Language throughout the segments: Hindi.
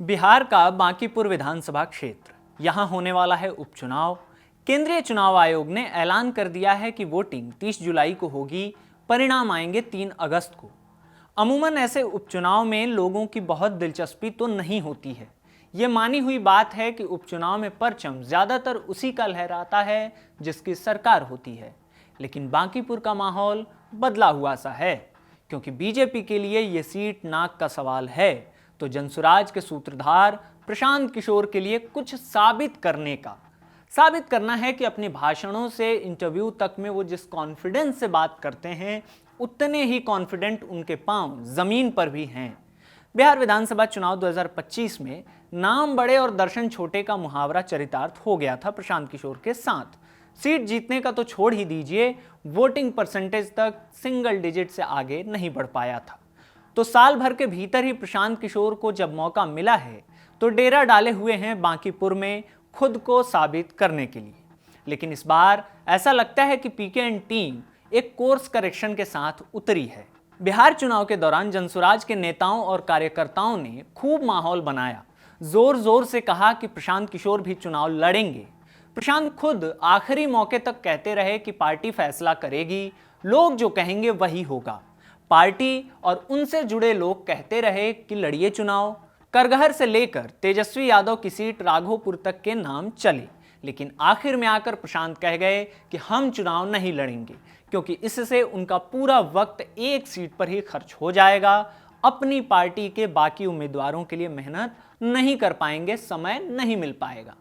बिहार का बांकीपुर विधानसभा क्षेत्र, यहां होने वाला है उपचुनाव। केंद्रीय चुनाव आयोग ने ऐलान कर दिया है कि वोटिंग 30 जुलाई को होगी, परिणाम आएंगे 3 अगस्त को। अमूमन ऐसे उपचुनाव में लोगों की बहुत दिलचस्पी तो नहीं होती है। ये मानी हुई बात है कि उपचुनाव में परचम ज्यादातर उसी का लहराता है जिसकी सरकार होती है, लेकिन बांकीपुर का माहौल बदला हुआ सा है, क्योंकि बीजेपी के लिए ये सीट नाक का सवाल है। तो जनसुराज के सूत्रधार प्रशांत किशोर के लिए कुछ साबित करना है कि अपने भाषणों से इंटरव्यू तक में वो जिस कॉन्फिडेंस से बात करते हैं, उतने ही कॉन्फिडेंट उनके पांव जमीन पर भी हैं। बिहार विधानसभा चुनाव 2025 में नाम बड़े और दर्शन छोटे का मुहावरा चरितार्थ हो गया था प्रशांत किशोर के साथ। सीट जीतने का तो छोड़ ही दीजिए, वोटिंग परसेंटेज तक सिंगल डिजिट से आगे नहीं बढ़ पाया था। तो साल भर के भीतर ही प्रशांत किशोर को जब मौका मिला है तो डेरा डाले हुए हैं बांकीपुर में खुद को साबित करने के लिए। लेकिन इस बार ऐसा लगता है कि पीके एंड टीम एक कोर्स करेक्शन के साथ उतरी है। बिहार चुनाव के दौरान जनसुराज के नेताओं और कार्यकर्ताओं ने खूब माहौल बनाया, जोर जोर से कहा कि प्रशांत किशोर भी चुनाव लड़ेंगे। प्रशांत खुद आखिरी मौके तक कहते रहे कि पार्टी फैसला करेगी, लोग जो कहेंगे वही होगा। पार्टी और उनसे जुड़े लोग कहते रहे कि लड़िए चुनाव। करगहर से लेकर तेजस्वी यादव की सीट राघोपुर तक के नाम चले, लेकिन आखिर में आकर प्रशांत कह गए कि हम चुनाव नहीं लड़ेंगे, क्योंकि इससे उनका पूरा वक्त एक सीट पर ही खर्च हो जाएगा। अपनी पार्टी के बाकी उम्मीदवारों के लिए मेहनत नहीं कर पाएंगे, समय नहीं मिल पाएगा।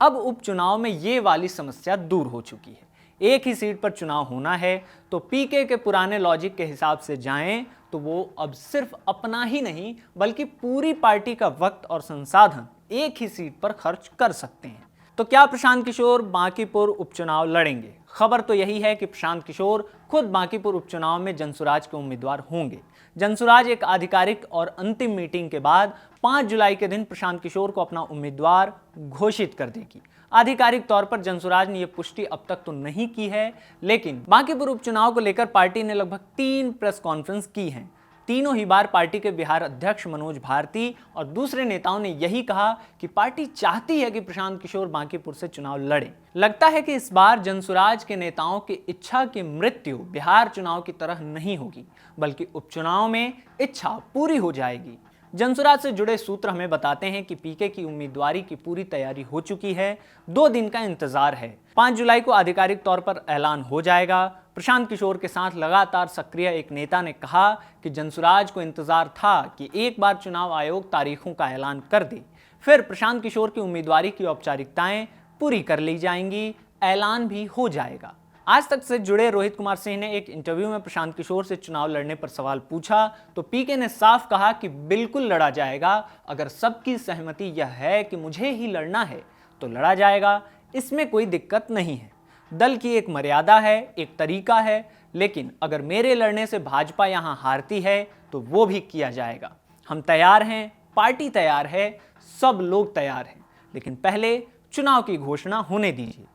अब उपचुनाव में ये वाली समस्या दूर हो चुकी है। एक ही सीट पर चुनाव होना है तो पीके के पुराने लॉजिक के हिसाब से जाएं तो वो अब सिर्फ अपना ही नहीं बल्कि पूरी पार्टी का वक्त और संसाधन एक ही सीट पर खर्च कर सकते हैं। तो क्या प्रशांत किशोर बांकीपुर उपचुनाव लड़ेंगे? खबर तो यही है कि प्रशांत किशोर खुद बांकीपुर उपचुनाव में जनसुराज के उम्मीदवार होंगे। जनसुराज एक आधिकारिक और अंतिम मीटिंग के बाद 5 जुलाई के दिन प्रशांत किशोर को अपना उम्मीदवार घोषित कर देगी। आधिकारिक तौर पर जनसुराज ने यह पुष्टि अब तक तो नहीं की है, लेकिन बांकीपुर उपचुनाव को लेकर पार्टी ने लगभग 3 प्रेस कॉन्फ्रेंस की हैं। तीनों ही बार पार्टी के बिहार अध्यक्ष मनोज भारती और दूसरे नेताओं ने यही कहा कि पार्टी चाहती है कि प्रशांत किशोर बांकीपुर से चुनाव लड़े। लगता है कि इस बार जनसुराज के नेताओं की इच्छा की मृत्यु बिहार चुनाव की तरह नहीं होगी, बल्कि उपचुनाव में इच्छा पूरी हो जाएगी। जनसुराज से जुड़े सूत्र हमें बताते हैं कि पीके की उम्मीदवारी की पूरी तैयारी हो चुकी है। 2 दिन का इंतजार है। 5 जुलाई को आधिकारिक तौर पर ऐलान हो जाएगा। प्रशांत किशोर के साथ लगातार सक्रिय एक नेता ने कहा कि जनसुराज को इंतजार था कि एक बार चुनाव आयोग तारीखों का ऐलान कर दे, फिर प्रशांत किशोर की उम्मीदवारी की औपचारिकताएं पूरी कर ली जाएंगी, ऐलान भी हो जाएगा। आज तक से जुड़े रोहित कुमार सिंह ने एक इंटरव्यू में प्रशांत किशोर से चुनाव लड़ने पर सवाल पूछा तो पीके ने साफ कहा कि बिल्कुल लड़ा जाएगा। अगर सबकी सहमति यह है कि मुझे ही लड़ना है तो लड़ा जाएगा, इसमें कोई दिक्कत नहीं है। दल की एक मर्यादा है, एक तरीका है, लेकिन अगर मेरे लड़ने से भाजपा यहां हारती है तो वो भी किया जाएगा। हम तैयार हैं, पार्टी तैयार है, सब लोग तैयार हैं, लेकिन पहले चुनाव की घोषणा होने दीजिए।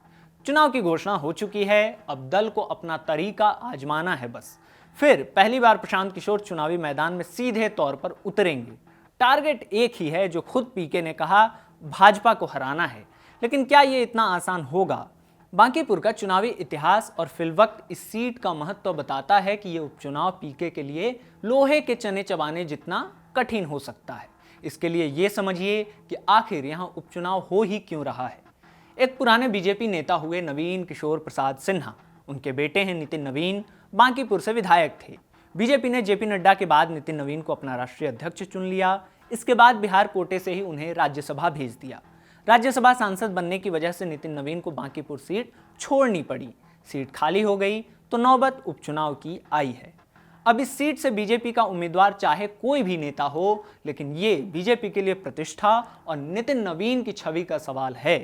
चुनाव की घोषणा हो चुकी है, अब दल को अपना तरीका आजमाना है बस। फिर पहली बार प्रशांत किशोर चुनावी मैदान में सीधे तौर पर उतरेंगे। टारगेट एक ही है जो खुद पीके ने कहा, भाजपा को हराना है। लेकिन क्या यह इतना आसान होगा? बांकीपुर का चुनावी इतिहास और फिलवक्त इस सीट का महत्व बताता है कि यह उपचुनाव पीके के लिए लोहे के चने चबाने जितना कठिन हो सकता है। इसके लिए यह समझिए कि आखिर यहां उपचुनाव हो ही क्यों रहा है। एक पुराने बीजेपी नेता हुए नवीन किशोर प्रसाद सिन्हा, उनके बेटे हैं नितिन नवीन, बांकीपुर से विधायक थे। बीजेपी ने जेपी नड्डा के बाद नितिन नवीन को अपना राष्ट्रीय अध्यक्ष चुन लिया। इसके बाद बिहार कोटे से ही उन्हें राज्यसभा भेज दिया। राज्यसभा सांसद बनने की वजह से नितिन नवीन को बांकीपुर सीट छोड़नी पड़ी। सीट खाली हो गई तो नौबत उपचुनाव की आई है। अब इस सीट से बीजेपी का उम्मीदवार चाहे कोई भी नेता हो, लेकिन ये बीजेपी के लिए प्रतिष्ठा और नितिन नवीन की छवि का सवाल है।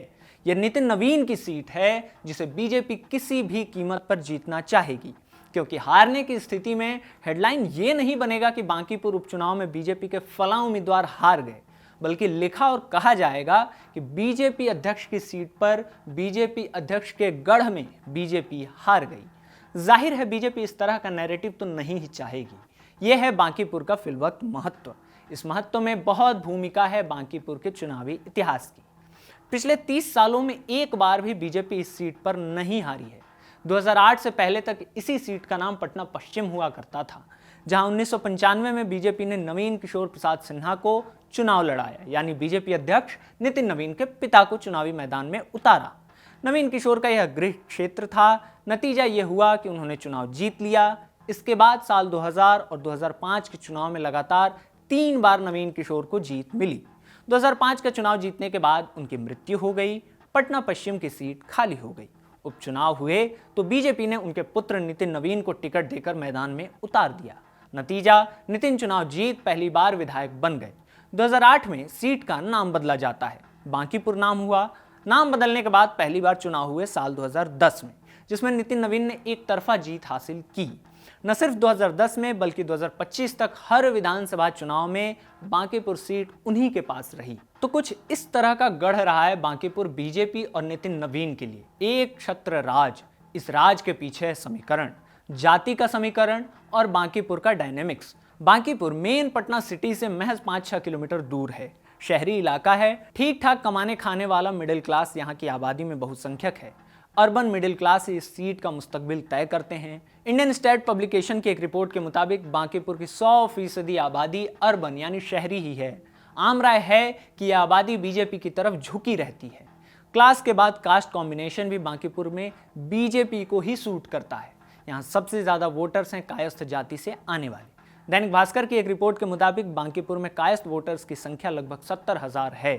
यह नितिन नवीन की सीट है जिसे बीजेपी किसी भी कीमत पर जीतना चाहेगी, क्योंकि हारने की स्थिति में हेडलाइन ये नहीं बनेगा कि बांकीपुर उपचुनाव में बीजेपी के फलां उम्मीदवार हार गए, बल्कि लिखा और कहा जाएगा कि बीजेपी अध्यक्ष की सीट पर बीजेपी अध्यक्ष के गढ़ में बीजेपी हार गई। जाहिर है बीजेपी इस तरह का नैरेटिव तो नहीं ही चाहेगी। यह है बांकीपुर का फिलवक्त महत्व। इस महत्व में बहुत भूमिका है बांकीपुर के चुनावी इतिहास की। पिछले 30 सालों में एक बार भी बीजेपी इस सीट पर नहीं हारी है। 2008 से पहले तक इसी सीट का नाम पटना पश्चिम हुआ करता था, जहां 1995 में बीजेपी ने नवीन किशोर प्रसाद सिन्हा को चुनाव लड़ाया, यानी बीजेपी अध्यक्ष नितिन नवीन के पिता को चुनावी मैदान में उतारा। नवीन किशोर का यह गृह क्षेत्र था। नतीजा यह हुआ कि उन्होंने चुनाव जीत लिया। इसके बाद साल 2000 और 2005 के चुनाव में लगातार 3 बार नवीन किशोर को जीत मिली। 2005 का चुनाव जीतने के बाद उनकी मृत्यु हो गई। पटना पश्चिम की सीट खाली हो गई। उपचुनाव हुए तो बीजेपी ने उनके पुत्र नितिन नवीन को टिकट देकर मैदान में उतार दिया। नतीजा, नितिन चुनाव जीत पहली बार विधायक बन गए। 2008 में सीट का नाम बदला जाता है, बांकीपुर नाम हुआ। नाम बदलने के बाद पहली बार चुनाव हुए साल 2010 में, जिसमें नितिन नवीन ने एक तरफा जीत हासिल की। न सिर्फ 2010 में बल्कि 2025 तक हर विधानसभा चुनाव में बांकीपुर सीट उन्हीं के पास रही। तो कुछ इस तरह का गढ़ रहा है बांकीपुर बीजेपी और नितिन नवीन के लिए। एक छत्र राज। इस राज के पीछे है समीकरण, जाति का समीकरण और बांकीपुर का dynamics. Bankipur main Patna city से महज 5-6 किलोमीटर दूर है। शहरी इलाका है। ठीक ठाक कमाने खाने वाला मिडिल क्लास यहाँ की आबादी में बहुसंख्यक है। अर्बन मिडिल क्लास इस सीट का मुस्तकबिल तय करते हैं। इंडियन स्टेट पब्लिकेशन की एक रिपोर्ट के मुताबिक बांकीपुर की 100% आबादी अर्बन यानी शहरी ही है। आम राय है कि यह आबादी बीजेपी की तरफ झुकी रहती है। क्लास के बाद कास्ट कॉम्बिनेशन भी बांकीपुर में बीजेपी को ही सूट करता है। यहाँ सबसे ज्यादा वोटर्स हैं कायस्थ जाति से आने वाले। दैनिक भास्कर की एक रिपोर्ट के मुताबिक बांकीपुर में कायस्थ वोटर्स की संख्या लगभग 70,000 है।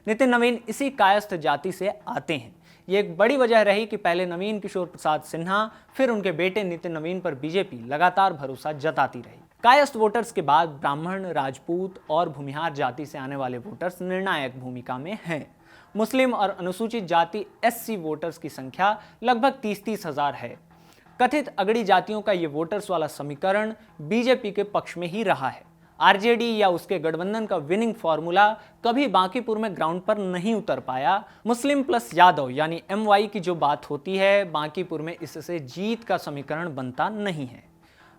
नितिन नवीन इसी कायस्थ जाति से आते हैं। ये एक बड़ी वजह रही कि पहले नवीन किशोर प्रसाद सिन्हा, फिर उनके बेटे नितिन नवीन पर बीजेपी लगातार भरोसा जताती रही। कायस्थ वोटर्स के बाद ब्राह्मण, राजपूत और भूमिहार जाति से आने वाले वोटर्स निर्णायक भूमिका में हैं। मुस्लिम और अनुसूचित जाति SC वोटर्स की संख्या लगभग 30-30 हजार है। कथित अगड़ी जातियों का ये वोटर्स वाला समीकरण बीजेपी के पक्ष में ही रहा है। आरजेडी या उसके गठबंधन का विनिंग फॉर्मूला कभी बांकीपुर में ग्राउंड पर नहीं उतर पाया। मुस्लिम प्लस यादव यानी MY की जो बात होती है, बांकीपुर में इससे जीत का समीकरण बनता नहीं है।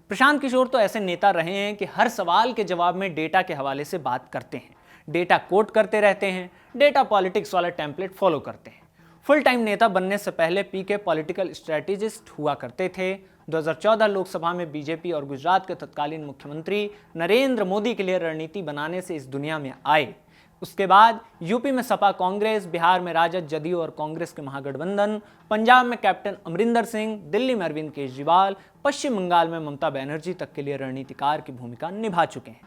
प्रशांत किशोर तो ऐसे नेता रहे हैं कि हर सवाल के जवाब में डेटा के हवाले से बात करते हैं, डेटा कोट करते रहते हैं, डेटा पॉलिटिक्स वाला टेम्पलेट फॉलो करते हैं। फुल टाइम नेता बनने से पहले PK पॉलिटिकल स्ट्रेटेजिस्ट हुआ करते थे। 2014 लोकसभा में बीजेपी और गुजरात के तत्कालीन मुख्यमंत्री नरेंद्र मोदी के लिए रणनीति बनाने से इस दुनिया में आए। उसके बाद यूपी में सपा कांग्रेस, बिहार में राजद, जदयू और कांग्रेस के महागठबंधन, पंजाब में कैप्टन अमरिंदर सिंह, दिल्ली में अरविंद केजरीवाल, पश्चिम बंगाल में ममता बनर्जी तक के लिए रणनीतिकार की भूमिका निभा चुके हैं।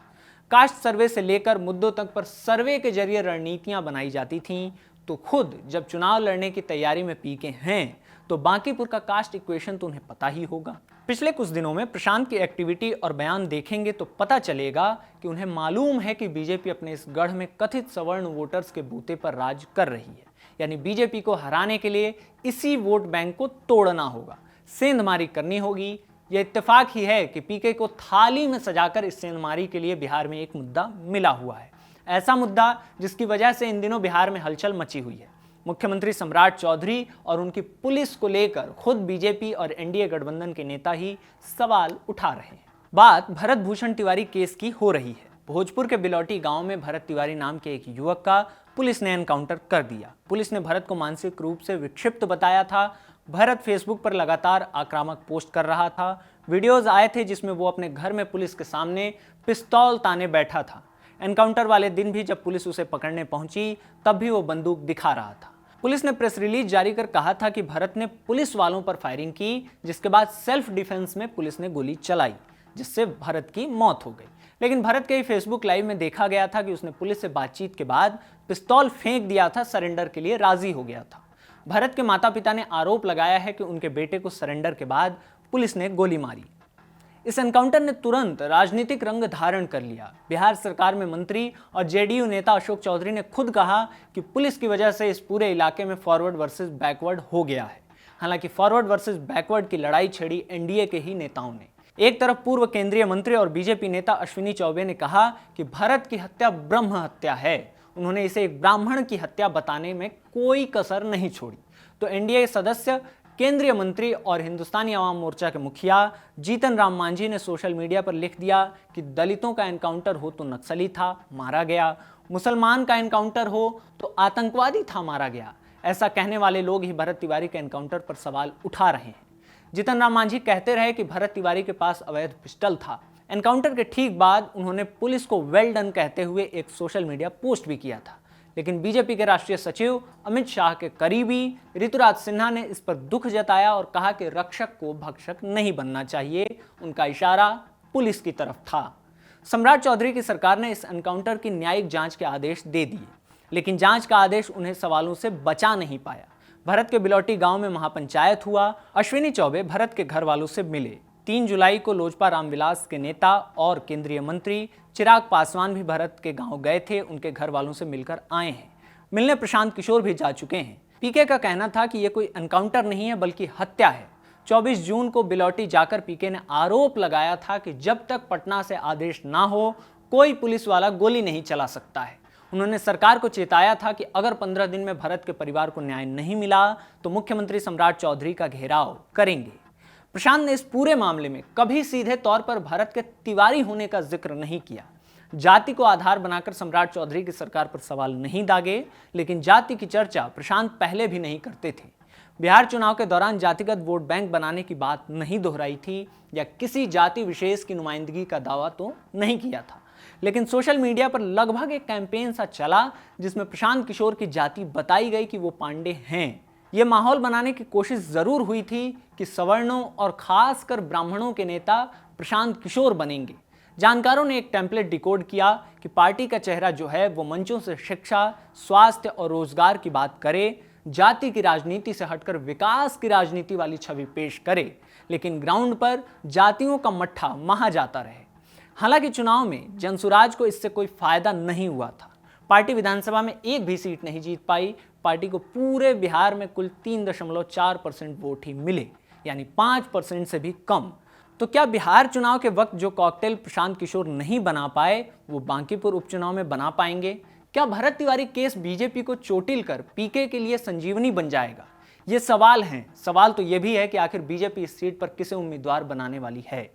कास्ट सर्वे से लेकर मुद्दों तक पर सर्वे के जरिए रणनीतियां बनाई जाती थीं। तो खुद जब चुनाव लड़ने की तैयारी में PK हैं तो बांकीपुर का कास्ट इक्वेशन तो उन्हें पता ही होगा। पिछले कुछ दिनों में प्रशांत की एक्टिविटी और बयान देखेंगे तो पता चलेगा कि उन्हें मालूम है कि बीजेपी अपने इस गढ़ में कथित सवर्ण वोटर्स के बूते पर राज कर रही है। यानी बीजेपी को हराने के लिए इसी वोट बैंक को तोड़ना होगा, सेंधमारी करनी होगी। यह इत्तेफाक ही है कि PK को थाली में सजाकर इस सेंधमारी के लिए बिहार में एक मुद्दा मिला हुआ है। ऐसा मुद्दा जिसकी वजह से इन दिनों बिहार में हलचल मची हुई है। मुख्यमंत्री सम्राट चौधरी और उनकी पुलिस को लेकर खुद बीजेपी और NDA गठबंधन के नेता ही सवाल उठा रहे हैं। बात भरत भूषण तिवारी केस की हो रही है। भोजपुर के बिलौटी गांव में भरत तिवारी नाम के एक युवक का पुलिस ने एनकाउंटर कर दिया। पुलिस ने भरत को मानसिक रूप से विक्षिप्त बताया था। भरत फेसबुक पर लगातार आक्रामक पोस्ट कर रहा था। वीडियोज आए थे जिसमें वो अपने घर में पुलिस के सामने पिस्तौल ताने बैठा था। एनकाउंटर वाले दिन भी जब पुलिस उसे पकड़ने पहुंची तब भी वो बंदूक दिखा रहा था। पुलिस ने प्रेस रिलीज जारी कर कहा था कि भरत ने पुलिस वालों पर फायरिंग की, जिसके बाद सेल्फ डिफेंस में पुलिस ने गोली चलाई, जिससे भरत की मौत हो गई। लेकिन भरत के फेसबुक लाइव में देखा गया था कि उसने पुलिस से बातचीत के बाद पिस्तौल फेंक दिया था, सरेंडर के लिए राजी हो गया था। भरत के माता पिता ने आरोप लगाया है कि उनके बेटे को सरेंडर के बाद पुलिस ने गोली मारी। इस एनकाउंटर ने तुरंत राजनीतिक रंग धारण कर लिया। बिहार सरकार में मंत्री और JDU नेता अशोक चौधरी ने खुद कहा कि पुलिस की वजह से इस पूरे इलाके में फॉरवर्ड वर्सेस बैकवर्ड हो गया है। हालांकि फॉरवर्ड वर्सेस बैकवर्ड की लड़ाई छेड़ी NDA के ही नेताओं ने। एक तरफ पूर्व केंद्रीय मंत्री और बीजेपी नेता अश्विनी चौबे ने कहा कि भरत की हत्या ब्रह्म हत्या है। उन्होंने इसे एक ब्राह्मण की हत्या बताने में कोई कसर नहीं छोड़ी। तो NDA सदस्य केंद्रीय मंत्री और हिंदुस्तानी अवाम मोर्चा के मुखिया जीतन राम मांझी ने सोशल मीडिया पर लिख दिया कि दलितों का एनकाउंटर हो तो नक्सली था, मारा गया, मुसलमान का एनकाउंटर हो तो आतंकवादी था, मारा गया। ऐसा कहने वाले लोग ही भरत तिवारी के एनकाउंटर पर सवाल उठा रहे हैं। जीतन राम मांझी कहते रहे कि भरत तिवारी के पास अवैध पिस्टल था। एनकाउंटर के ठीक बाद उन्होंने पुलिस को वेल डन कहते हुए एक सोशल मीडिया पोस्ट भी किया था। लेकिन बीजेपी के राष्ट्रीय सचिव अमित शाह के करीबी ऋतुराज सिन्हा ने इस पर दुख जताया और कहा कि रक्षक को भक्षक नहीं बनना चाहिए। उनका इशारा पुलिस की तरफ था। सम्राट चौधरी की सरकार ने इस एनकाउंटर की न्यायिक जांच के आदेश दे दिए, लेकिन जांच का आदेश उन्हें सवालों से बचा नहीं पाया। भरत के बिलौटी गांव में महापंचायत हुआ। अश्विनी चौबे भरत के घर वालों से मिले। 3 जुलाई को लोजपा रामविलास के नेता और केंद्रीय मंत्री चिराग पासवान भी भरत के गांव गए थे, उनके घर वालों से मिलकर आए हैं। मिलने प्रशांत किशोर भी जा चुके हैं। पीके का कहना था कि यह कोई एनकाउंटर नहीं है बल्कि हत्या है। 24 जून को बिलौटी जाकर पीके ने आरोप लगाया था कि जब तक पटना से आदेश ना हो कोई पुलिस वाला गोली नहीं चला सकता है। उन्होंने सरकार को चेताया था कि अगर 15 दिन में भरत के परिवार को न्याय नहीं मिला तो मुख्यमंत्री सम्राट चौधरी का घेराव करेंगे। प्रशांत ने इस पूरे मामले में कभी सीधे तौर पर भरत के तिवारी होने का जिक्र नहीं किया। जाति को आधार बनाकर सम्राट चौधरी की सरकार पर सवाल नहीं दागे, लेकिन जाति की चर्चा प्रशांत पहले भी नहीं करते थे। बिहार चुनाव के दौरान जातिगत वोट बैंक बनाने की बात नहीं दोहराई थी या किसी जाति विशेष की नुमाइंदगी का दावा तो नहीं किया था। लेकिन सोशल मीडिया पर लगभग एक कैंपेन सा चला जिसमें प्रशांत किशोर की जाति बताई गई कि वो पांडे हैं। यह माहौल बनाने की कोशिश जरूर हुई थी कि सवर्णों और खासकर ब्राह्मणों के नेता प्रशांत किशोर बनेंगे। जानकारों ने एक टेम्पलेट डिकोड किया कि पार्टी का चेहरा जो है वो मंचों से शिक्षा, स्वास्थ्य और रोजगार की बात करे, जाति की राजनीति से हटकर विकास की राजनीति वाली छवि पेश करे, लेकिन ग्राउंड पर जातियों का मट्ठा महा जाता रहे। हालांकि चुनाव में जनसुराज को इससे कोई फायदा नहीं हुआ था। पार्टी विधानसभा में एक भी सीट नहीं जीत पाई। पार्टी को पूरे बिहार में कुल 3.4% वोट ही मिले, यानी 5% से भी कम। तो क्या बिहार चुनाव के वक्त जो कॉकटेल प्रशांत किशोर नहीं बना पाए वो बांकीपुर उपचुनाव में बना पाएंगे? क्या भरत तिवारी केस बीजेपी को चोटिल कर पीके के लिए संजीवनी बन जाएगा? ये सवाल हैं। सवाल तो ये भी है कि आखिर बीजेपी इस सीट पर किसे उम्मीदवार बनाने वाली है।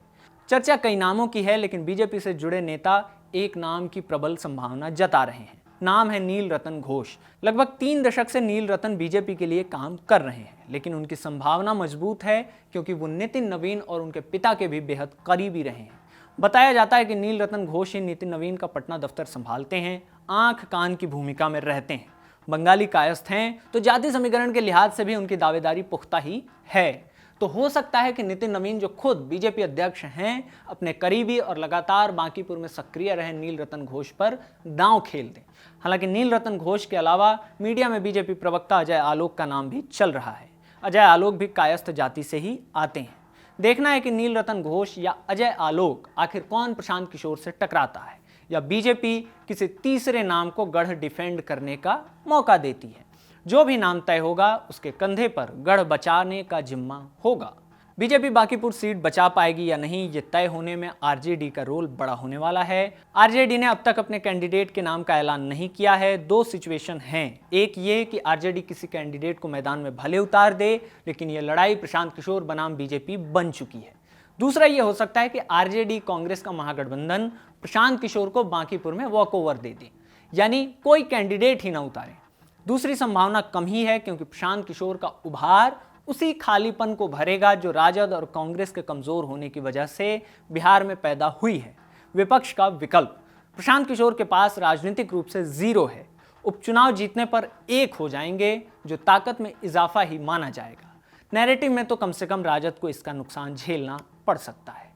चर्चा कई नामों की है, लेकिन बीजेपी से जुड़े नेता एक नाम की प्रबल संभावना जता रहे हैं। नाम है नील रतन घोष। लगभग 3 दशक से नील रतन बीजेपी के लिए काम कर रहे हैं, लेकिन उनकी संभावना मजबूत है क्योंकि वो नितिन नवीन और उनके पिता के भी बेहद करीबी रहे हैं। बताया जाता है कि नील रतन घोष ही नितिन नवीन का पटना दफ्तर संभालते हैं, आंख कान की भूमिका में रहते हैं। बंगाली कायस्थ हैं तो जाति समीकरण के लिहाज से भी उनकी दावेदारी पुख्ता ही है। तो हो सकता है कि नितिन नवीन जो खुद बीजेपी अध्यक्ष हैं अपने करीबी और लगातार बांकीपुर में सक्रिय रहे नील रतन घोष पर दांव खेल दें। हालांकि नील रतन घोष के अलावा मीडिया में बीजेपी प्रवक्ता अजय आलोक का नाम भी चल रहा है। अजय आलोक भी कायस्थ जाति से ही आते हैं। देखना है कि नील रतन घोष या अजय आलोक आखिर कौन प्रशांत किशोर से टकराता है, या बीजेपी किसी तीसरे नाम को गढ़ डिफेंड करने का मौका देती है। जो भी नाम तय होगा उसके कंधे पर गढ़ बचाने का जिम्मा होगा। बीजेपी बांकीपुर सीट बचा पाएगी या नहीं, ये तय होने में आरजेडी का रोल बड़ा होने वाला है। आरजेडी ने अब तक अपने कैंडिडेट के नाम का ऐलान नहीं किया है। 2 सिचुएशन हैं। एक ये कि आरजेडी किसी कैंडिडेट को मैदान में भले उतार दे, लेकिन ये लड़ाई प्रशांत किशोर बनाम बीजेपी बन चुकी है। दूसरा ये हो सकता है कि आरजेडी कांग्रेस का महागठबंधन प्रशांत किशोर को बांकीपुर में वॉकओवर दे दे, यानी कोई कैंडिडेट ही ना उतारे। दूसरी संभावना कम ही है क्योंकि प्रशांत किशोर का उभार उसी खालीपन को भरेगा जो राजद और कांग्रेस के कमजोर होने की वजह से बिहार में पैदा हुई है। विपक्ष का विकल्प प्रशांत किशोर के पास राजनीतिक रूप से 0 है। उपचुनाव जीतने पर 1 हो जाएंगे, जो ताकत में इजाफा ही माना जाएगा। नैरेटिव में तो कम से कम राजद को इसका नुकसान झेलना पड़ सकता है।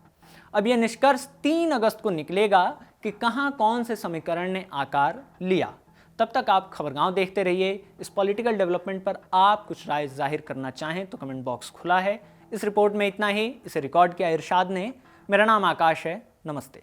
अब यह निष्कर्ष 3 अगस्त को निकलेगा कि कहां कौन से समीकरण ने आकार लिया। तब तक आप खबरगांव देखते रहिए। इस पॉलिटिकल डेवलपमेंट पर आप कुछ राय जाहिर करना चाहें तो कमेंट बॉक्स खुला है। इस रिपोर्ट में इतना ही। इसे रिकॉर्ड किया इरशाद ने। मेरा नाम आकाश है। नमस्ते।